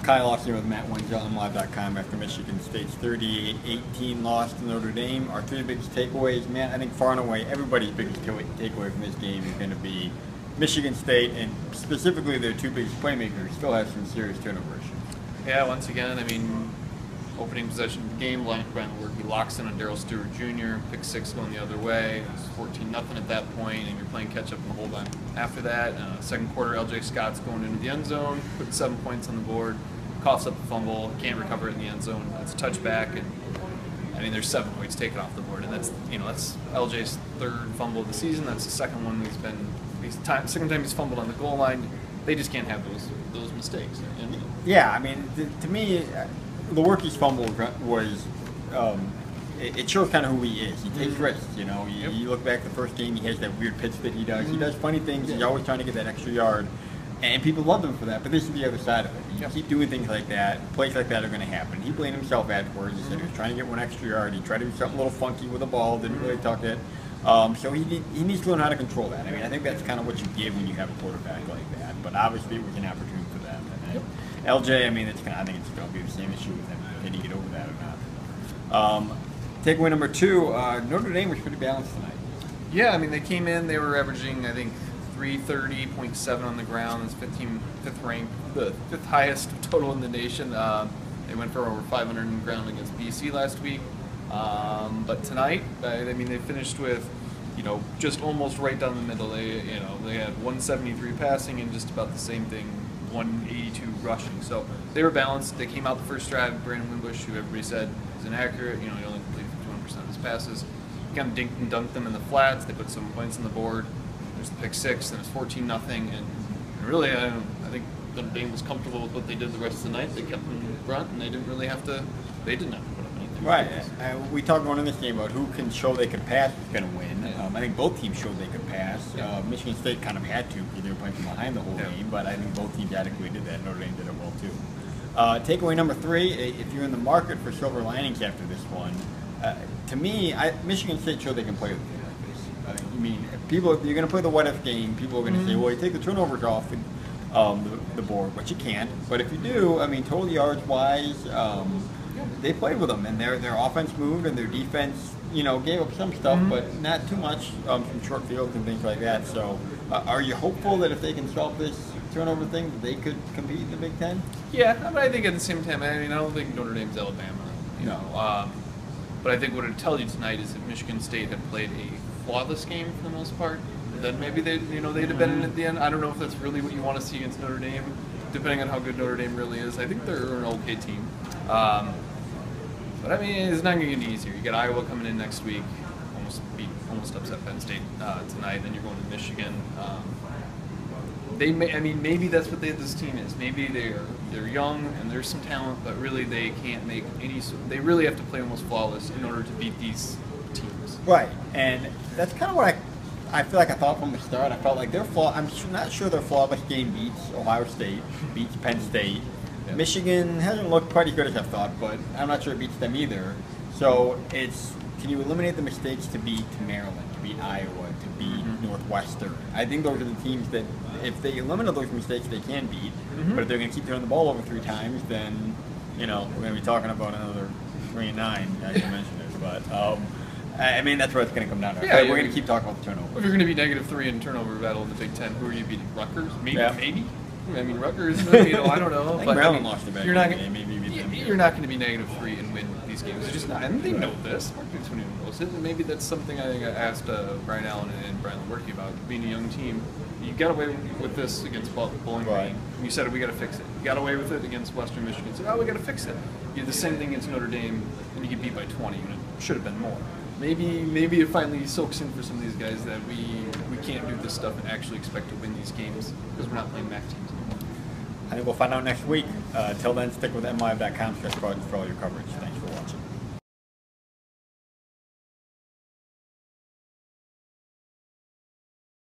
auth-kylausti with Matt Wenzel on live.com after Michigan State's 38-18 loss to Notre Dame. Our three biggest takeaways, man, I think far and away everybody's biggest takeaway from this game is going to be Michigan State, and specifically their two biggest playmakers still have some serious turnover issues. Yeah, once again, I mean, opening possession of the game, Brian Lewerke locks in on Darrell Stewart Jr., pick six going the other way. It's 14-0 at that point, and you're playing catch-up in the whole time after that. Second quarter, L.J. Scott's going into the end zone, putting 7 points on the board, coughs up the fumble, can't recover it in the end zone. It's a touchback, and I mean, there's 7 points taken off the board, and that's L.J.'s third fumble of the season. That's the second one second time he's fumbled on the goal line. They just can't have those mistakes. Yeah, I mean, to me, Lewerke's fumble was, it shows kind of who he is. He takes risks, you know. You look back the first game, he has that weird pitch that he does. He does funny things. He's always trying to get that extra yard. And people love him for that, but this is the other side of it. You keep doing things like that, plays like that are going to happen. He blamed himself afterwards. He said he was trying to get one extra yard. He tried to do something a little funky with the ball, didn't really tuck it. So he needs to learn how to control that. I mean, I think that's kind of what you give when you have a quarterback like that. But obviously, it was an opportunity for them. And LJ, I mean, I think it's going to be the same issue with him. Can he get over that or not? Takeaway number two, Notre Dame was pretty balanced tonight. Yeah, I mean, they came in, they were averaging, I think, 330.7 on the ground. It's fifth ranked, the fifth highest total in the nation. They went for over 500 on the ground against BC last week. But tonight, I mean, they finished with, just almost right down the middle. They had 173 passing and just about the same thing, 182 rushing. So they were balanced. They came out the first drive. Brandon Wimbush, who everybody said is inaccurate, he only completed 51% of his passes. Kind of dinked and dunked them in the flats. They put 7 points on the board. There's the pick six, and it's 14-0. And really, I think Notre Dame was comfortable with what they did the rest of the night. They kept them in front, and they didn't really have to. They didn't have to put up anything. Right. We talked going in this game about who can show they could pass is going to win. I think both teams showed they could pass. Michigan State kind of had to because they were playing from behind the whole game, but I think both teams adequately did that. Notre Dame did it well too. Takeaway number three: if you're in the market for silver linings after this one, to me, Michigan State showed they can play with a team like this. I mean, if you're going to play the what-if game, people are going to say, well, you take the turnovers off the board, which you can't. But if you do, I mean, total yards-wise, they played with them, and their offense moved, and their defense, gave up some stuff, but not too much from short fields and things like that. So, are you hopeful that if they can solve this turnover thing, that they could compete in the Big Ten? Yeah, but I think at the same time, I mean, I don't think Notre Dame's Alabama. No. But I think what it'd tell you tonight is if Michigan State had played a flawless game for the most part, then maybe they'd have been in at the end. I don't know if that's really what you want to see against Notre Dame, depending on how good Notre Dame really is. I think they're an okay team. But I mean, it's not going to get easier. You got Iowa coming in next week, almost upset Penn State tonight. Then you're going to Michigan. Maybe that's what this team is. Maybe they're young and there's some talent, but really they can't make any. They really have to play almost flawless in order to beat these teams. Right, and that's kind of what I feel like I thought from the start. I felt like I'm not sure their flawless game beats Ohio State, beats Penn State. Yeah. Michigan hasn't looked quite as good as I thought, but I'm not sure it beats them either. So can you eliminate the mistakes to beat Maryland, to beat Iowa, to beat Northwestern? I think those are the teams that, if they eliminate those mistakes, they can beat. But if they're going to keep turning the ball over 3 times, then we're going to be talking about another 3-9. I can mention it, but I mean that's where it's going to come down to. Yeah, we're going to keep talking about the turnover. If you're going to be -3 in turnover battle in the Big Ten, who are you beating? Rutgers? Maybe. I mean, Rutgers. I don't know. But Maryland lost the back you're not going to be -3 and win these games. It's just not, and they know this. Rutgers wouldn't even knows it. And maybe that's something I think I asked Brian Allen and Brian Lewerke about being a young team. You got away with this against Bowling Green. You said we got to fix it. You got away with it against Western Michigan. You said, we got to fix it. You did the same thing against Notre Dame, and you get beat by 20. And it should have been more. Maybe it finally soaks in for some of these guys that we can't do this stuff and actually expect to win these games because we're not playing MAC teams anymore. I think we'll find out next week. Till then, stick with MLive.com for all your coverage. Thanks for watching.